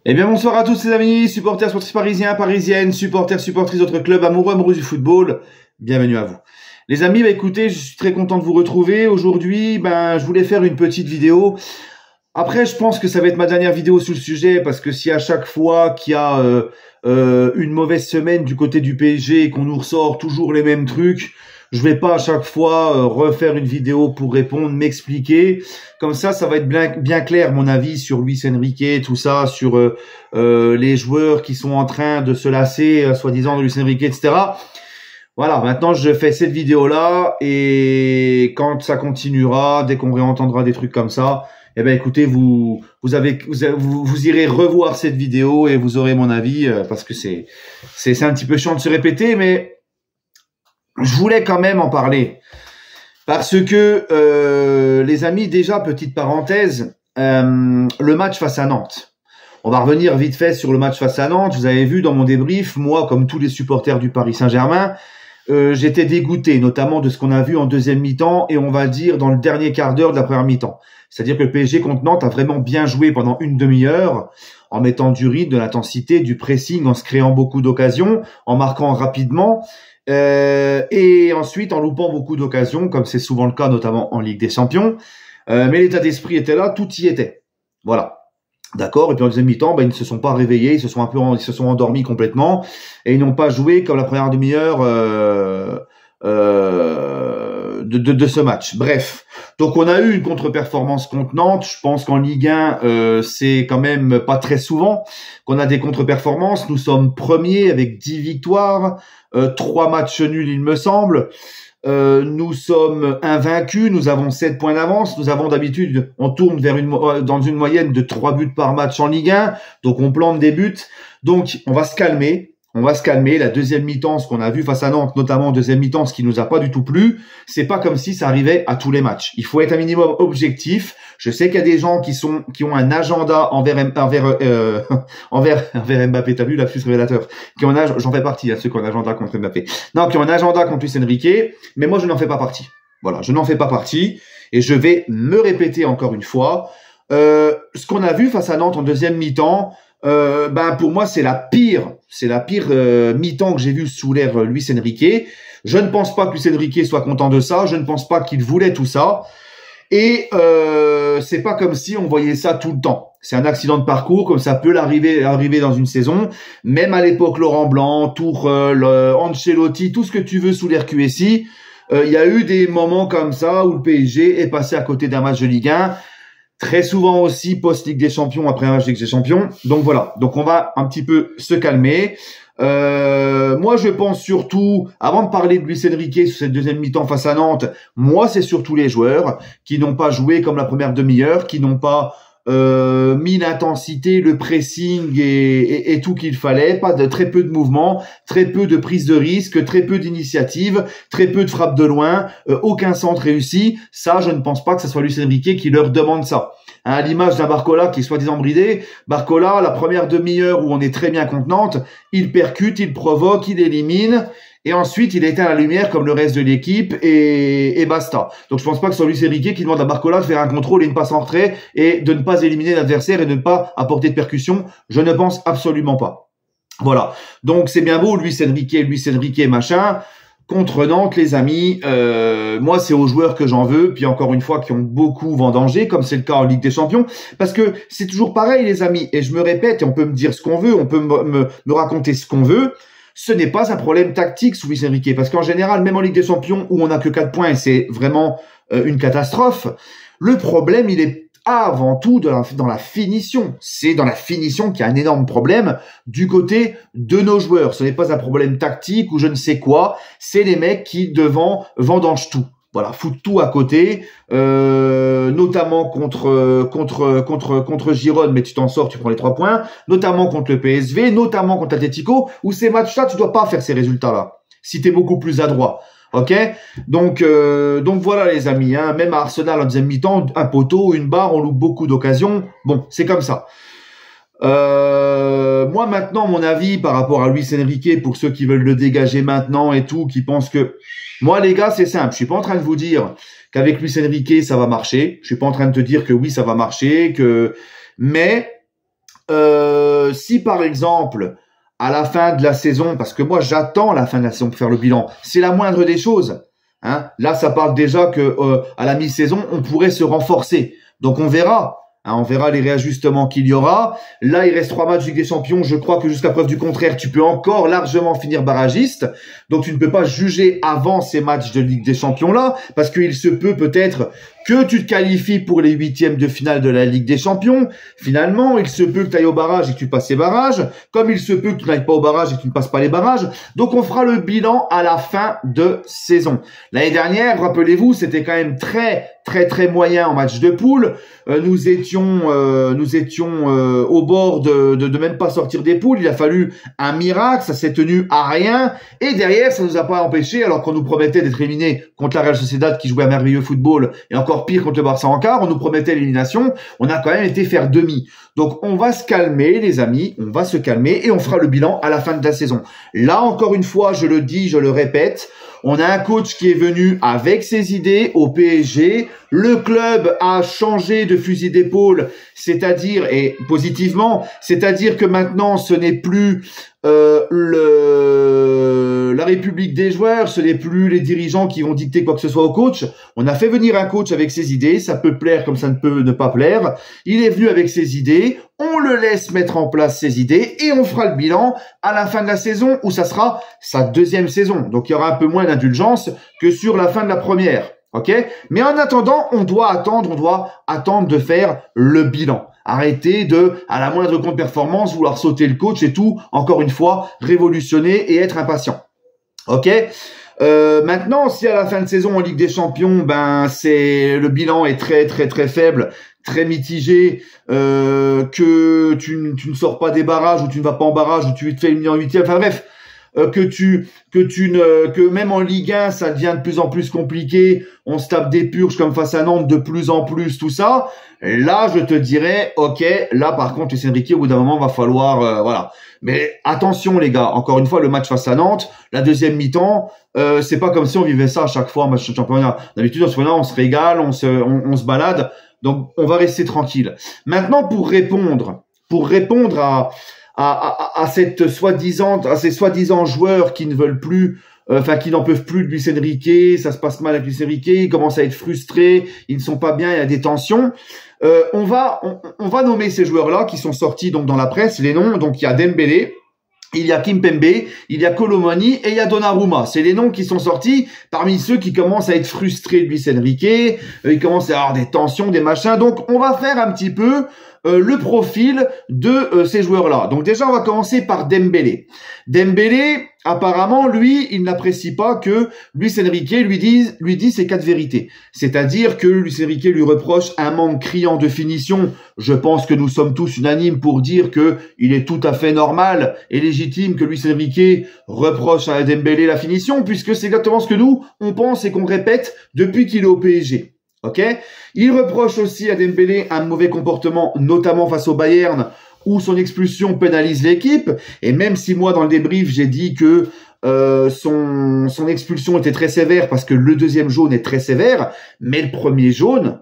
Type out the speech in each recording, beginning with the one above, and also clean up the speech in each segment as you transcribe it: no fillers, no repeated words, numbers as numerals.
Eh bien bonsoir à tous les amis, supporters sportifs parisiens, parisiennes, supporters, supportrices d'autres clubs, amoureux du football, bienvenue à vous. Les amis, écoutez, je suis très content de vous retrouver. Aujourd'hui, je voulais faire une petite vidéo. Après, je pense que ça va être ma dernière vidéo sur le sujet, parce que si à chaque fois qu'il y a une mauvaise semaine du côté du PSG et qu'on nous ressort toujours les mêmes trucs, je vais pas à chaque fois refaire une vidéo pour répondre, m'expliquer. Comme ça va être bien clair mon avis sur Luis Enrique, tout ça, sur les joueurs qui sont en train de se lasser, soi-disant, de Luis Enrique, etc. Voilà, maintenant je fais cette vidéo-là et quand ça continuera, dès qu'on réentendra des trucs comme ça, écoutez, vous irez revoir cette vidéo et vous aurez mon avis parce que c'est un petit peu chiant de se répéter, mais je voulais quand même en parler parce que les amis, déjà petite parenthèse, le match face à Nantes. On va revenir vite fait sur le match face à Nantes. Vous avez vu dans mon débrief, moi comme tous les supporters du Paris Saint-Germain, j'étais dégoûté, notamment de ce qu'on a vu en deuxième mi-temps et on va dire dans le dernier quart d'heure de la première mi-temps. C'est-à-dire que le PSG contre Nantes a vraiment bien joué pendant une demi-heure en mettant du rythme, de l'intensité, du pressing, en se créant beaucoup d'occasions, en marquant rapidement et ensuite en loupant beaucoup d'occasions, comme c'est souvent le cas notamment en Ligue des Champions. Mais l'état d'esprit était là, tout y était. Voilà. D'accord. Et puis en deuxième mi-temps, ils ne se sont pas réveillés, ils se sont endormis complètement et ils n'ont pas joué comme la première demi-heure de ce match. Bref. Donc on a eu une contre-performance contre Nantes. Je pense qu'en Ligue 1, c'est quand même pas très souvent qu'on a des contre-performances. Nous sommes premiers avec 10 victoires, 3 matchs nuls il me semble. Nous sommes invaincus, nous avons 7 points d'avance, nous avons d'habitude, on tourne dans une moyenne de 3 buts par match en Ligue 1, donc on plante des buts, donc on va se calmer, la deuxième mi-temps, ce qu'on a vu face à Nantes, notamment en deuxième mi-temps, ce qui nous a pas du tout plu, c'est pas comme si ça arrivait à tous les matchs. Il faut être un minimum objectif. Je sais qu'il y a des gens qui ont un agenda envers Mbappé. T'as vu la plus révélateur? J'en fais partie, ceux qui ont un agenda contre Mbappé. Non, qui ont un agenda contre Luis Enrique, mais moi je n'en fais pas partie. Voilà, je n'en fais pas partie et je vais me répéter encore une fois. Ce qu'on a vu face à Nantes en deuxième mi-temps, pour moi c'est la pire mi-temps que j'ai vu sous l'ère Luis Enrique. Je ne pense pas que Luis Enrique soit content de ça, je ne pense pas qu'il voulait tout ça. Et c'est pas comme si on voyait ça tout le temps. C'est un accident de parcours, comme ça peut arriver dans une saison. Même à l'époque, Laurent Blanc, Tourelle, Ancelotti, tout ce que tu veux sous l'ère QSI, il y a eu des moments comme ça où le PSG est passé à côté d'un match de Ligue 1. Très souvent aussi post-Ligue des Champions, après un match de Ligue des Champions. Donc voilà, donc on va un petit peu se calmer. Moi je pense surtout, avant de parler de Luis Enrique sur cette deuxième mi-temps face à Nantes, moi c'est surtout les joueurs qui n'ont pas joué comme la première demi-heure, qui n'ont pas mis l'intensité, le pressing et tout qu'il fallait, très peu de mouvements, très peu de prise de risque, très peu d'initiative, très peu de frappe de loin, aucun centre réussi. Ça, je ne pense pas que ce soit Luis Enrique qui leur demande ça. À l'image d'un Barcola qui est soi-disant bridé, Barcola, la première demi-heure où on est très bien contre Nantes, il percute, il provoque, il élimine. Et ensuite, il éteint la lumière comme le reste de l'équipe et basta. Donc, je pense pas que ce soit Luis Enrique qui demande à Barcola de faire un contrôle et une passe en retrait et de ne pas éliminer l'adversaire et de ne pas apporter de percussion. Je ne pense absolument pas. Voilà. Donc, c'est bien beau, Luis Enrique, machin. Contre Nantes, les amis, moi, c'est aux joueurs que j'en veux. Puis encore une fois, qui ont beaucoup vendangé, comme c'est le cas en Ligue des Champions. Parce que c'est toujours pareil, les amis. Et je me répète, et on peut me dire ce qu'on veut, on peut me raconter ce qu'on veut. Ce n'est pas un problème tactique sous Luis Enrique, parce qu'en général, même en Ligue des Champions, où on n'a que 4 points et c'est vraiment une catastrophe, le problème, il est avant tout dans la finition. C'est dans la finition qu'il y a un énorme problème du côté de nos joueurs. Ce n'est pas un problème tactique ou je ne sais quoi, c'est les mecs qui, devant, vendangent tout. Voilà, foutent tout à côté, notamment contre Girone, mais tu t'en sors, tu prends les 3 points, notamment contre le PSV, notamment contre l'Atlético, où ces matchs-là, tu dois pas faire ces résultats-là, si tu es beaucoup plus adroit. Ok, donc voilà les amis, hein, même à Arsenal en deuxième mi-temps, un poteau, une barre, on loupe beaucoup d'occasions. Bon, c'est comme ça. Moi maintenant, mon avis par rapport à Luis Enrique, pour ceux qui veulent le dégager maintenant et tout, qui pensent que... Moi les gars, c'est simple, je suis pas en train de vous dire qu'avec Luis Enrique ça va marcher, je suis pas en train de te dire que oui ça va marcher, mais si par exemple, à la fin de la saison, parce que moi j'attends la fin de la saison pour faire le bilan, c'est la moindre des choses. Hein. Là, ça parle déjà que à la mi-saison, on pourrait se renforcer. Donc on verra. Hein, on verra les réajustements qu'il y aura. Là, il reste 3 matchs de Ligue des Champions. Je crois que jusqu'à preuve du contraire, tu peux encore largement finir barragiste. Donc, tu ne peux pas juger avant ces matchs de Ligue des Champions-là, parce qu'il se peut peut-être que tu te qualifies pour les 8e de finale de la Ligue des Champions. Finalement, il se peut que tu ailles au barrage et que tu passes les barrages, comme il se peut que tu n'ailles pas au barrage et que tu ne passes pas les barrages. Donc, on fera le bilan à la fin de saison. L'année dernière, rappelez-vous, c'était quand même très moyen en match de poule. Nous étions au bord de même pas sortir des poules. Il a fallu un miracle, ça s'est tenu à rien. Et derrière, ça nous a pas empêché, alors qu'on nous promettait d'être éliminés contre la Real Sociedad qui jouait un merveilleux football, et encore pire contre le Barça en quart, on nous promettait l'élimination. On a quand même été faire demi. Donc on va se calmer, les amis, on va se calmer et on fera le bilan à la fin de la saison. Là, encore une fois, je le dis, je le répète, on a un coach qui est venu avec ses idées au PSG. Le club a changé de fusil d'épaule, c'est-à-dire, et positivement, c'est-à-dire que maintenant, ce n'est plus la République des joueurs, ce n'est plus les dirigeants qui vont dicter quoi que ce soit au coach. On a fait venir un coach avec ses idées, ça peut plaire comme ça ne peut ne pas plaire. Il est venu avec ses idées, on le laisse mettre en place ses idées et on fera le bilan à la fin de la saison où ça sera sa 2e saison. Donc il y aura un peu moins d'indulgence que sur la fin de la première. Ok? Mais en attendant, on doit attendre de faire le bilan. Arrêtez de, à la moindre contre-performance, vouloir sauter le coach et tout, encore une fois, révolutionner et être impatient. Ok? Maintenant, si à la fin de saison en Ligue des Champions, le bilan est très faible, très mitigé, que tu ne sors pas des barrages, ou tu ne vas pas en barrage, ou tu te fais éliminer en 8e, enfin bref, que même en Ligue 1, ça devient de plus en plus compliqué, on se tape des purges comme face à Nantes de plus en plus, tout ça. Là, je te dirais, ok, là par contre, Luis Enrique, au bout d'un moment, va falloir, voilà. Mais attention les gars, encore une fois, le match face à Nantes, la 2e mi-temps, c'est pas comme si on vivait ça à chaque fois en match de championnat. D'habitude, on se régale, on se balade, donc on va rester tranquille. Maintenant, pour répondre à ces soi-disant joueurs qui ne veulent plus, qui n'en peuvent plus de Luis Enrique, ça se passe mal avec Luis Enrique, ils commencent à être frustrés, ils ne sont pas bien, il y a des tensions. On va nommer ces joueurs-là qui sont sortis donc dans la presse, les noms. Donc il y a Dembélé, il y a Kimpembe, il y a Kolo Muani et il y a Donnarumma. C'est les noms qui sont sortis parmi ceux qui commencent à être frustrés de Luis Enrique. Ils commencent à avoir des tensions, des machins. Donc on va faire un petit peu le profil de ces joueurs-là. Donc déjà, on va commencer par Dembélé. Dembélé, apparemment, lui, il n'apprécie pas que Luis Enrique lui dit ses 4 vérités. C'est-à-dire que Luis Enrique lui reproche un manque criant de finition. Je pense que nous sommes tous unanimes pour dire que il est tout à fait normal et légitime que Luis Enrique reproche à Dembélé la finition, puisque c'est exactement ce que nous, on pense et qu'on répète depuis qu'il est au PSG. Ok? Il reproche aussi à Dembélé un mauvais comportement, notamment face au Bayern, où son expulsion pénalise l'équipe. Et même si moi, dans le débrief, j'ai dit que son expulsion était très sévère, parce que le 2e jaune est très sévère, mais le premier jaune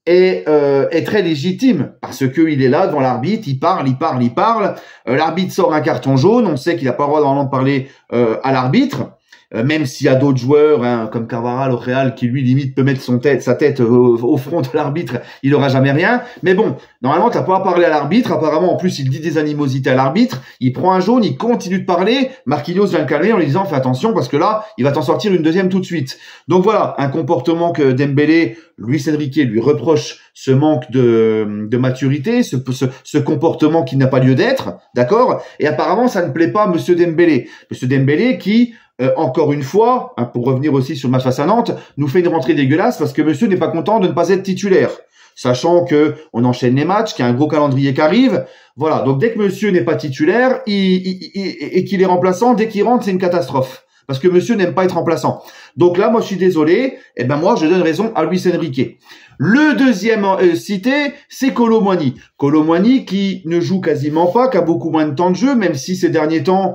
est très légitime, parce que il est là devant l'arbitre, il parle. L'arbitre sort un carton jaune, on sait qu'il n'a pas le droit normalement de parler à l'arbitre. Même s'il y a d'autres joueurs, comme Carvajal au Real, qui lui limite peut mettre sa tête au front de l'arbitre, il aura jamais rien. Mais bon, normalement t'as pas à parler à l'arbitre. Apparemment, en plus, il dit des animosités à l'arbitre. Il prend un jaune, il continue de parler. Marquinhos vient le calmer en lui disant fais attention parce que là, il va t'en sortir une 2e tout de suite. Donc voilà, un comportement que Dembélé, Luis Enrique lui reproche, ce manque de maturité, ce comportement qui n'a pas lieu d'être, d'accord. Et apparemment, ça ne plaît pas à Monsieur Dembélé. Monsieur Dembélé qui encore une fois, pour revenir aussi sur le match face à Nantes, nous fait une rentrée dégueulasse parce que monsieur n'est pas content de ne pas être titulaire. Sachant que on enchaîne les matchs, qu'il y a un gros calendrier qui arrive. Voilà. Donc, dès que monsieur n'est pas titulaire et qu'il est remplaçant, dès qu'il rentre, c'est une catastrophe. Parce que monsieur n'aime pas être remplaçant. Donc là, moi, je suis désolé. Moi, je donne raison à Luis Enrique. Le deuxième cité, c'est Kolo Muani. Kolo Muani qui ne joue quasiment pas, qui a beaucoup moins de temps de jeu, même si ces derniers temps,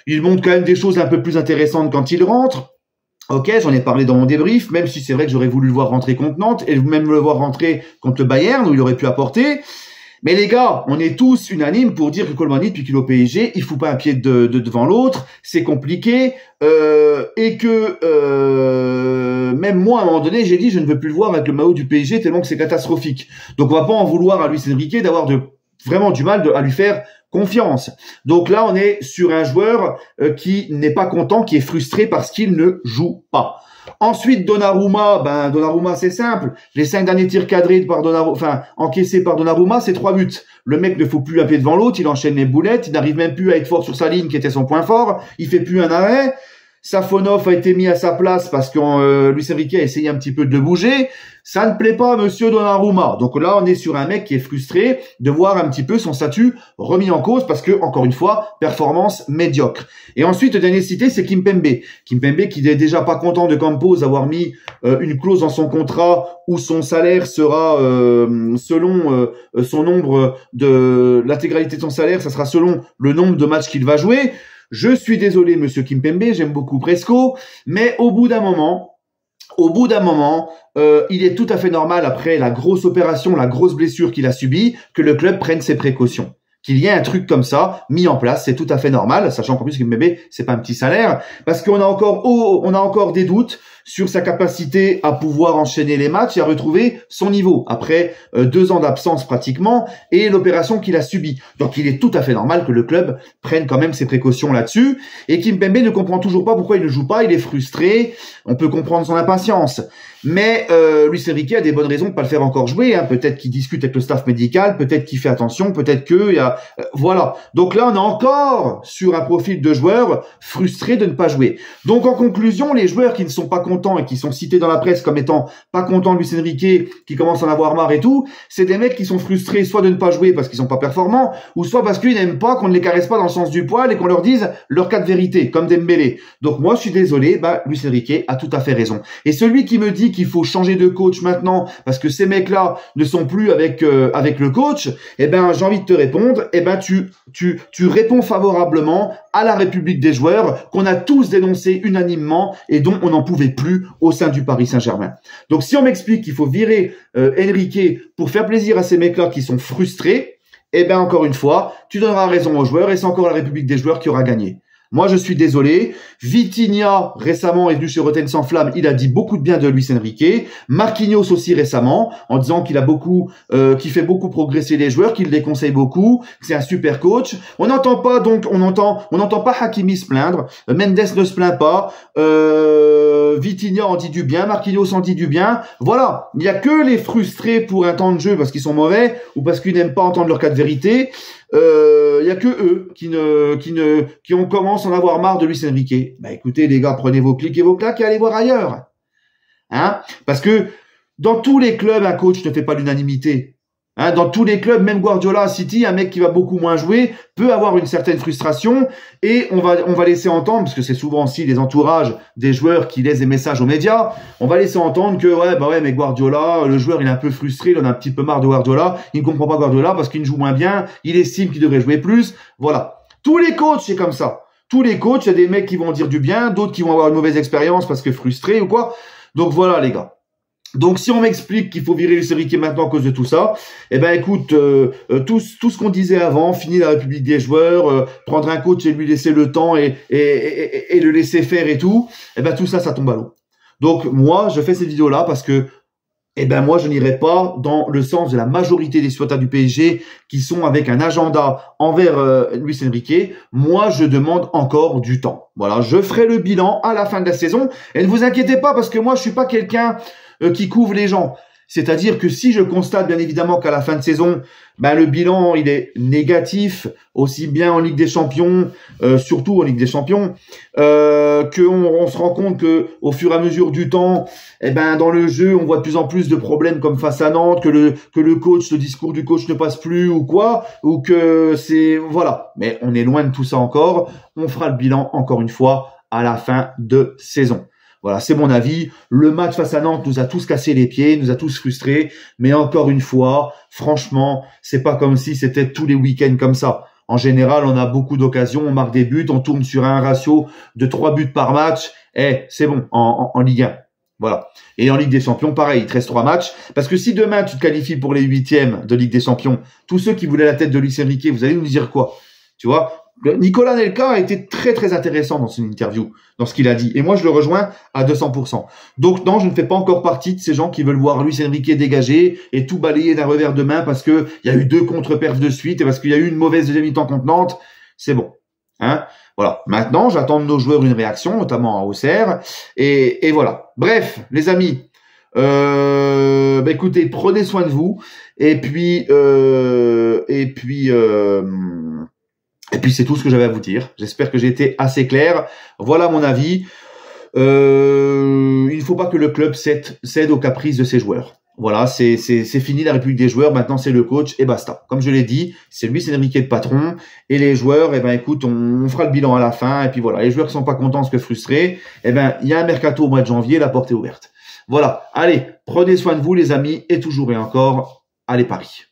il montre quand même des choses un peu plus intéressantes quand il rentre. Ok, j'en ai parlé dans mon débrief, même si c'est vrai que j'aurais voulu le voir rentrer contre Nantes et même le voir rentrer contre le Bayern où il aurait pu apporter. Mais les gars, on est tous unanimes pour dire que Colmani, depuis qu'il est au PSG, il fout pas un pied devant l'autre, c'est compliqué, et que même moi, à un moment donné, j'ai dit je ne veux plus le voir avec le maillot du PSG tellement que c'est catastrophique. Donc on va pas en vouloir à Luis Enrique d'avoir vraiment du mal à lui faire confiance. Donc là, on est sur un joueur qui n'est pas content, qui est frustré parce qu'il ne joue pas. Ensuite, Donnarumma, Donnarumma, c'est simple. Les 5 derniers tirs cadrés par encaissés par Donnarumma, c'est 3 buts. Le mec ne faut plus un pied devant l'autre, il enchaîne les boulettes, il n'arrive même plus à être fort sur sa ligne qui était son point fort, il fait plus un arrêt. Safonov a été mis à sa place parce que Luis Enrique a essayé un petit peu de le bouger. Ça ne plaît pas à monsieur Donnarumma. Donc là, on est sur un mec qui est frustré de voir un petit peu son statut remis en cause parce que, encore une fois, performance médiocre. Et ensuite, le dernier cité, c'est Kimpembe. Kimpembe qui n'est déjà pas content de Campos d'avoir mis une clause dans son contrat où son salaire sera selon son nombre de l'intégralité de son salaire, ça sera selon le nombre de matchs qu'il va jouer. Je suis désolé, monsieur Kimpembe, j'aime beaucoup Presco, mais au bout d'un moment, il est tout à fait normal, après la grosse opération, la grosse blessure qu'il a subie, que le club prenne ses précautions. Qu'il y ait un truc comme ça mis en place, c'est tout à fait normal, sachant qu'en plus Kimpembe, c'est pas un petit salaire, parce qu'on a encore des doutes sur sa capacité à pouvoir enchaîner les matchs et à retrouver son niveau après 2 ans d'absence pratiquement et l'opération qu'il a subie. Donc il est tout à fait normal que le club prenne quand même ses précautions là-dessus. Et Kimpembe ne comprend toujours pas pourquoi il ne joue pas, il est frustré, on peut comprendre son impatience. Mais Luis Enrique a des bonnes raisons de pas le faire encore jouer. Hein. Peut-être qu'il discute avec le staff médical, peut-être qu'il fait attention, peut-être que voilà. Donc là, on est encore sur un profil de joueur frustré de ne pas jouer. Donc en conclusion, les joueurs qui ne sont pas contents et qui sont cités dans la presse comme étant pas contents de Luis Enrique, qui commencent à en avoir marre et tout, c'est des mecs qui sont frustrés soit de ne pas jouer parce qu'ils sont pas performants, ou soit parce qu'ils n'aiment pas qu'on ne les caresse pas dans le sens du poil et qu'on leur dise leur cas de vérité, comme Dembélé. Donc moi, je suis désolé, Luis Enrique a tout à fait raison. Et celui qui me dit qu'il faut changer de coach maintenant parce que ces mecs-là ne sont plus avec le coach, j'ai envie de te répondre, tu réponds favorablement à la République des joueurs qu'on a tous dénoncé unanimement et dont on n'en pouvait plus au sein du Paris Saint-Germain. Donc si on m'explique qu'il faut virer Enrique pour faire plaisir à ces mecs-là qui sont frustrés, encore une fois, tu donneras raison aux joueurs et c'est encore la République des joueurs qui aura gagné. Moi, je suis désolé. Vitinha, récemment, est venu chez Rotten sans flamme. Il a dit beaucoup de bien de Luis Enrique. Marquinhos aussi récemment, en disant qu'il fait beaucoup progresser les joueurs, qu'il les conseille beaucoup. C'est un super coach. On n'entend pas Hakimi se plaindre. Mendes ne se plaint pas. Vitinha en dit du bien. Marquinhos en dit du bien. Voilà. Il n'y a que les frustrés pour un temps de jeu parce qu'ils sont mauvais ou parce qu'ils n'aiment pas entendre leur cas de vérité. Il y a que eux qui commencent à en avoir marre de Luis Enrique. Écoutez les gars, prenez vos clics et vos claques et allez voir ailleurs. Hein? Parce que dans tous les clubs, un coach ne fait pas l'unanimité. Hein, dans tous les clubs, même Guardiola à City, un mec qui va beaucoup moins jouer peut avoir une certaine frustration et on va laisser entendre, parce que c'est souvent aussi les entourages des joueurs qui laissent des messages aux médias, on va laisser entendre que mais Guardiola, le joueur il est un peu frustré, il en a un petit peu marre de Guardiola, il ne comprend pas Guardiola parce qu'il joue moins bien, il estime qu'il devrait jouer plus, voilà. Tous les coachs c'est comme ça. Tous les coachs, il y a des mecs qui vont dire du bien, d'autres qui vont avoir une mauvaise expérience parce que frustrés ou quoi. Donc voilà les gars. Donc si on m'explique qu'il faut virer Luis Enrique maintenant à cause de tout ça, écoute, tout ce qu'on disait avant, fini la République des joueurs, prendre un coach et lui laisser le temps et le laisser faire et tout, tout ça tombe à l'eau. Donc moi, je fais cette vidéo-là parce que moi, je n'irai pas dans le sens de la majorité des supporters du PSG qui sont avec un agenda envers Luis Enrique. Moi, je demande encore du temps. Voilà, je ferai le bilan à la fin de la saison. Et ne vous inquiétez pas parce que moi, je suis pas quelqu'un qui couvre les gens. C'est-à-dire que si je constate bien évidemment qu'à la fin de saison, le bilan il est négatif, aussi bien en Ligue des Champions, surtout en Ligue des Champions, qu'on se rend compte que au fur et à mesure du temps, dans le jeu, on voit de plus en plus de problèmes comme face à Nantes, que le discours du coach ne passe plus ou quoi, ou que c'est voilà. Mais on est loin de tout ça encore. On fera le bilan encore une fois à la fin de saison. Voilà, c'est mon avis. Le match face à Nantes nous a tous cassé les pieds, nous a tous frustrés. Mais encore une fois, franchement, c'est pas comme si c'était tous les week-ends comme ça. En général, on a beaucoup d'occasions, on marque des buts, on tourne sur un ratio de 3 buts par match. C'est bon, en Ligue 1. Voilà. Et en Ligue des Champions, pareil, il te reste 3 matchs. Parce que si demain, tu te qualifies pour les 8e de Ligue des Champions, tous ceux qui voulaient la tête de Luis Enrique, vous allez nous dire quoi? Tu vois? Nicolas Anelka a été très très intéressant dans son interview, dans ce qu'il a dit. Et moi, je le rejoins à 200%. Donc non, je ne fais pas encore partie de ces gens qui veulent voir Luis Enrique dégager et tout balayer d'un revers de main parce que il y a eu 2 contre-perfs de suite et parce qu'il y a eu une mauvaise deuxième mi-temps contre Nantes. C'est bon. Hein? Voilà. Maintenant, j'attends de nos joueurs une réaction, notamment à Auxerre. Et voilà. Bref, les amis, écoutez, prenez soin de vous. Et puis c'est tout ce que j'avais à vous dire. J'espère que j'ai été assez clair. Voilà mon avis. Il ne faut pas que le club cède aux caprices de ses joueurs. Voilà, c'est fini la République des joueurs. Maintenant, c'est le coach et basta. Comme je l'ai dit, c'est Luis Enrique le patron. Et les joueurs, écoute, on fera le bilan à la fin. Et puis voilà, les joueurs qui sont pas contents, parce que frustrés, il y a un mercato au mois de janvier, la porte est ouverte. Voilà. Allez, prenez soin de vous, les amis. Et toujours et encore, allez Paris.